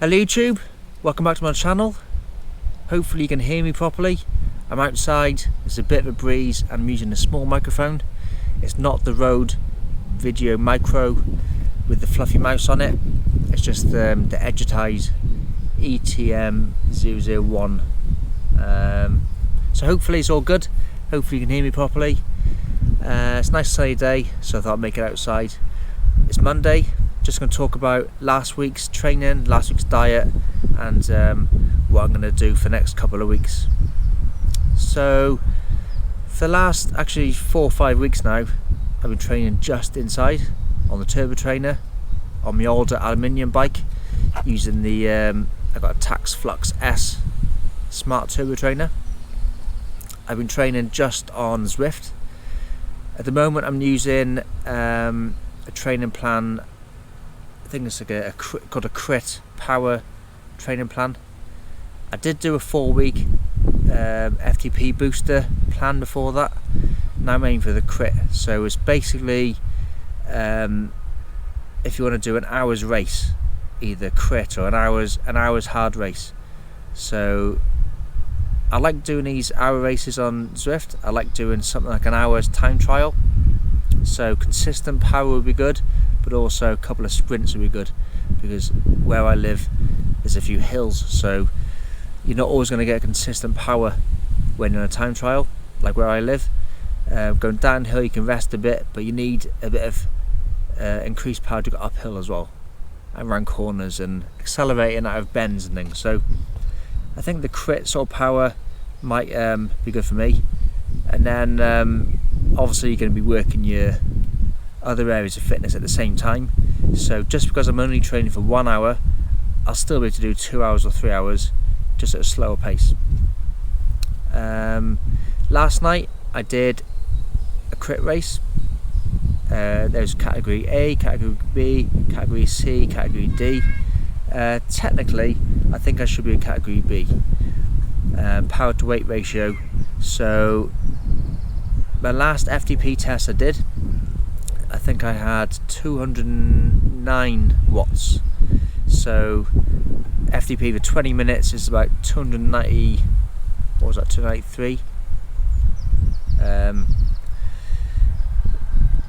Hello YouTube, welcome back to my channel. Hopefully you can hear me properly. I'm outside, there's a bit of a breeze, and I'm using a small microphone. It's not the Rode Video Micro with the fluffy mouse on it. It's just the Edgertise ETM001. So hopefully it's all good. Hopefully you can hear me properly. It's a nice sunny day, so I thought I'd make it outside. It's Monday. Just going to talk about last week's training, last week's diet, and what I'm going to do for the next couple of weeks. So for the last actually 4 or 5 weeks now, I've been training just inside on the turbo trainer on my older aluminium bike using the I've got a Tax Flux S smart turbo trainer. I've been training just on Zwift. At the moment I'm using a training plan. I think it's like called a Crit Power training plan. I did do a 4-week FTP booster plan before that. Now I'm aiming for the Crit. So it's basically if you want to do an hour's race, either Crit or an hour's hard race. So I like doing these hour races on Zwift. I like doing something like an hour's time trial. So consistent power would be good, but also a couple of sprints would be good, because where I live there's a few hills, so you're not always going to get consistent power when you're on a time trial. Like where I live, going downhill you can rest a bit, but you need a bit of increased power to go uphill as well, and around corners and accelerating out of bends and things. So I think the Crit sort of power might be good for me. And then obviously you're going to be working your other areas of fitness at the same time. So just because I'm only training for 1 hour, I'll still be able to do 2 hours or 3 hours, just at a slower pace. Last night I did a Crit race. There's category A, category B, category C, category D. Technically I think I should be in category B, power to weight ratio. So my last FTP test I did, I think I had 209 watts. So FTP for 20 minutes is about 290, what was that, 293?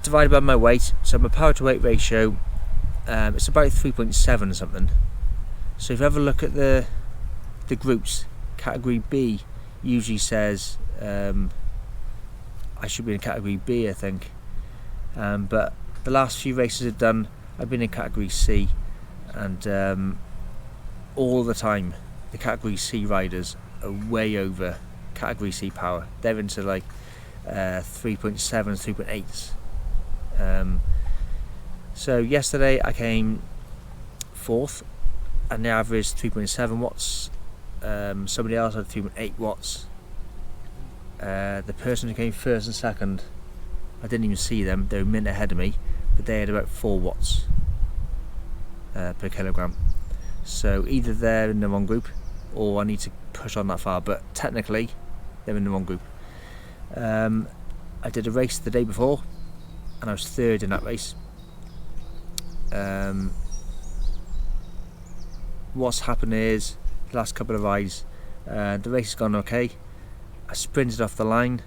Divided by my weight, so my power to weight ratio, it's about 3.7 or something. So if you have a look at the groups, category B usually says I should be in category B, I think, but the last few races I've done, I've been in category C, and all the time the category C riders are way over category C power. They're into like 3.7, 3.8s. So yesterday I came 4th, and the average 3.7 watts. Somebody else had 3.8 watts. The person who came 1st and 2nd, I didn't even see them, they were a minute ahead of me, but they had about 4 watts per kilogram. So either they're in the wrong group, or I need to push on that far, but technically they're in the wrong group. I did a race the day before, and I was 3rd in that race. What's happened is, the last couple of rides, the race has gone okay. I sprinted off the line,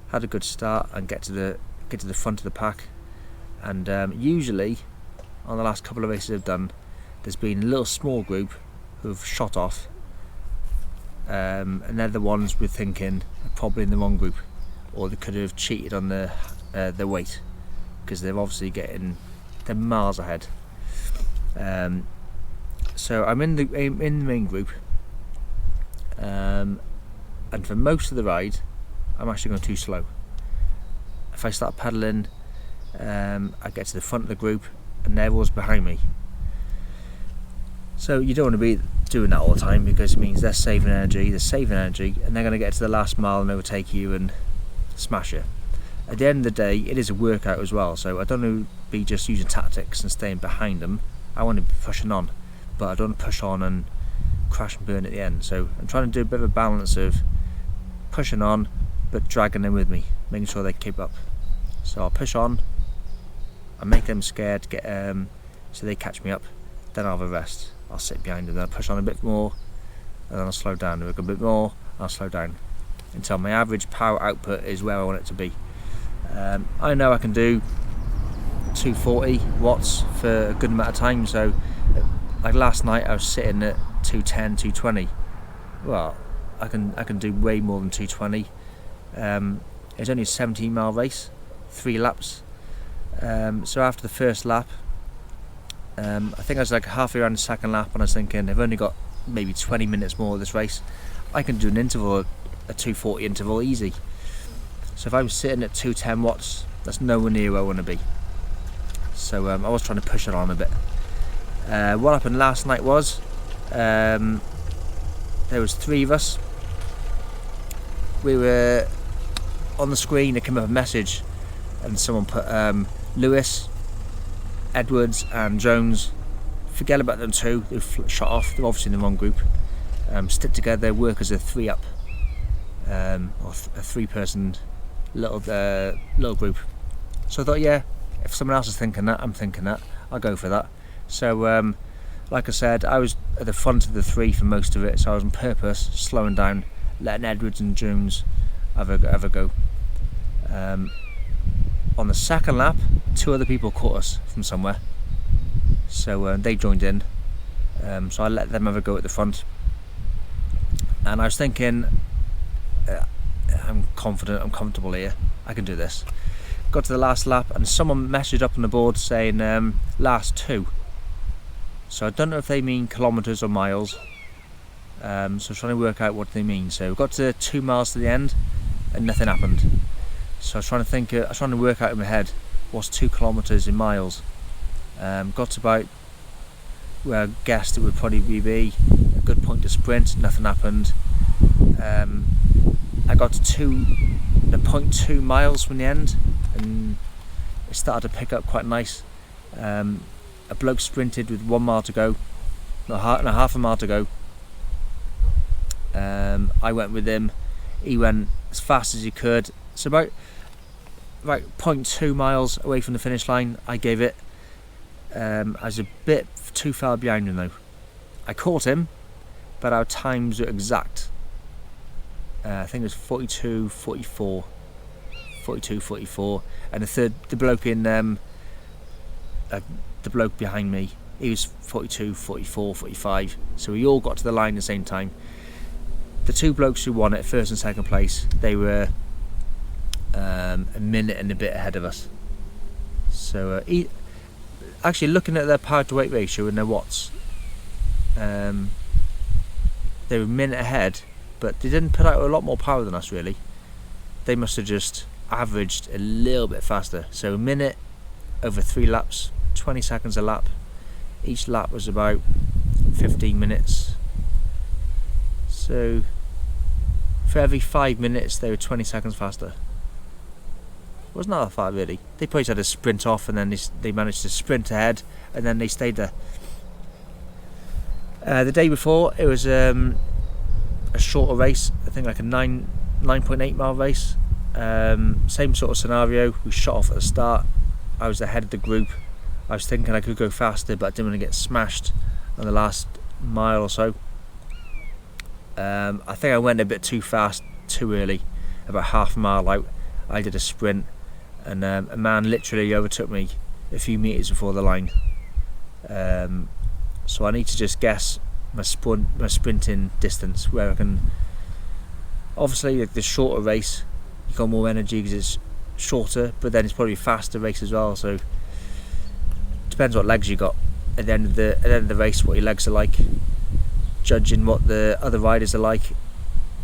had a good start, and get to the front of the pack. And usually on the last couple of races I've done, there's been a little small group who've shot off, and they're the ones we're thinking are probably in the wrong group, or they could have cheated on their weight, because they're obviously they're miles ahead. So I'm in the main group, and for most of the ride I'm actually going too slow. If I start pedalling, I get to the front of the group and they're always behind me. So you don't want to be doing that all the time, because it means they're saving energy, and they're going to get to the last mile and overtake you and smash you. At the end of the day, it is a workout as well, so I don't want to be just using tactics and staying behind them. I want to be pushing on, but I don't want to push on and crash and burn at the end. So I'm trying to do a bit of a balance of pushing on but dragging them with me, making sure they keep up. So I'll push on, I make them scared, so they catch me up, then I'll have a rest. I'll sit behind and then I'll push on a bit more, and then I'll slow down, work a bit more, I'll slow down until my average power output is where I want it to be. I know I can do 240 watts for a good amount of time, so like last night I was sitting at 210, 220. Well, I can do way more than 220. It's only a 17-mile race, 3 laps. So after the first lap, I think I was like halfway around the second lap, and I was thinking, I've only got maybe 20 minutes more of this race. I can do an interval, a 240 interval, easy. So if I was sitting at 210 watts, that's nowhere near where I want to be. So I was trying to push it on a bit. What happened last night was, there was 3 of us. We were on the screen, it came up a message, and someone put Lewis, Edwards and Jones, forget about them 2, they've shot off, they're obviously in the wrong group. Stick together, work as a 3-up, or a 3-person little group. So I thought, yeah, if someone else is thinking that, I'm thinking that, I'll go for that. So like I said, I was at the front of the 3 for most of it, so I was on purpose slowing down, letting Edwards and Jones have a go. On the second lap, 2 other people caught us from somewhere, so they joined in, so I let them have a go at the front, and I was thinking, I'm confident, I'm comfortable here, I can do this. Got to the last lap and someone messaged up on the board saying last 2, so I don't know if they mean kilometres or miles, so I was trying to work out what they mean. So we got to 2 miles to the end and nothing happened. So I was trying to work out in my head what's 2 kilometres in miles. Got to about where I guessed it would probably be a good point to sprint, nothing happened. I got to 0.2 miles from the end, and it started to pick up quite nice. A bloke sprinted with 1 mile to go, half a mile to go. I went with him. He went as fast as he could. So about 0.2 miles away from the finish line, I gave it. I was a bit too far behind him though. I caught him, but our times were exact. I think it was 42:44, and the bloke behind me, he was 42, 44, 45. So we all got to the line at the same time. The 2 blokes who won it, first and second place, they were a minute and a bit ahead of us. So actually looking at their power to weight ratio and their watts, they were a minute ahead, but they didn't put out a lot more power than us really. They must have just averaged a little bit faster. So a minute over 3 laps, 20 seconds a lap. Each lap was about 15 minutes. So for every 5 minutes they were 20 seconds faster. Wasn't that far really. They probably had to sprint off, and then they managed to sprint ahead, and then they stayed there. The day before it was a shorter race, I think like a 9.8 mile race. Same sort of scenario. We shot off at the start. I was ahead of the group. I was thinking I could go faster, but I didn't want to get smashed on the last mile or so. I think I went a bit too fast, too early. About half a mile out, I did a sprint, and a man literally overtook me a few metres before the line. So I need to just guess my sprinting distance, where I can. Obviously, like the shorter race, you got more energy because it's shorter, but then it's probably a faster race as well. So depends what legs you got. At the end of the race, what your legs are like, judging what the other riders are like.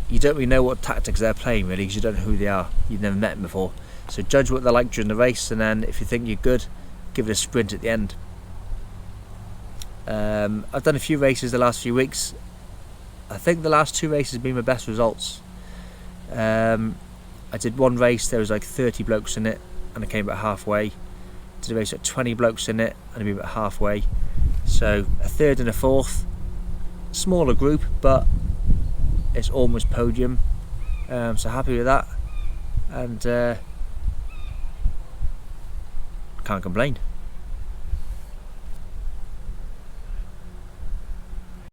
You don't really know what tactics they're playing really, because you don't know who they are. You've never met them before. So judge what they're like during the race, and then if you think you're good, give it a sprint at the end. I've done a few races the last few weeks. I think the last 2 races have been my best results. I did one race, there was like 30 blokes in it, and I came about halfway. Did a race with 20 blokes in it, and I came about halfway. So a 3rd and a 4th, smaller group, but it's almost podium. So happy with that, and can't complain.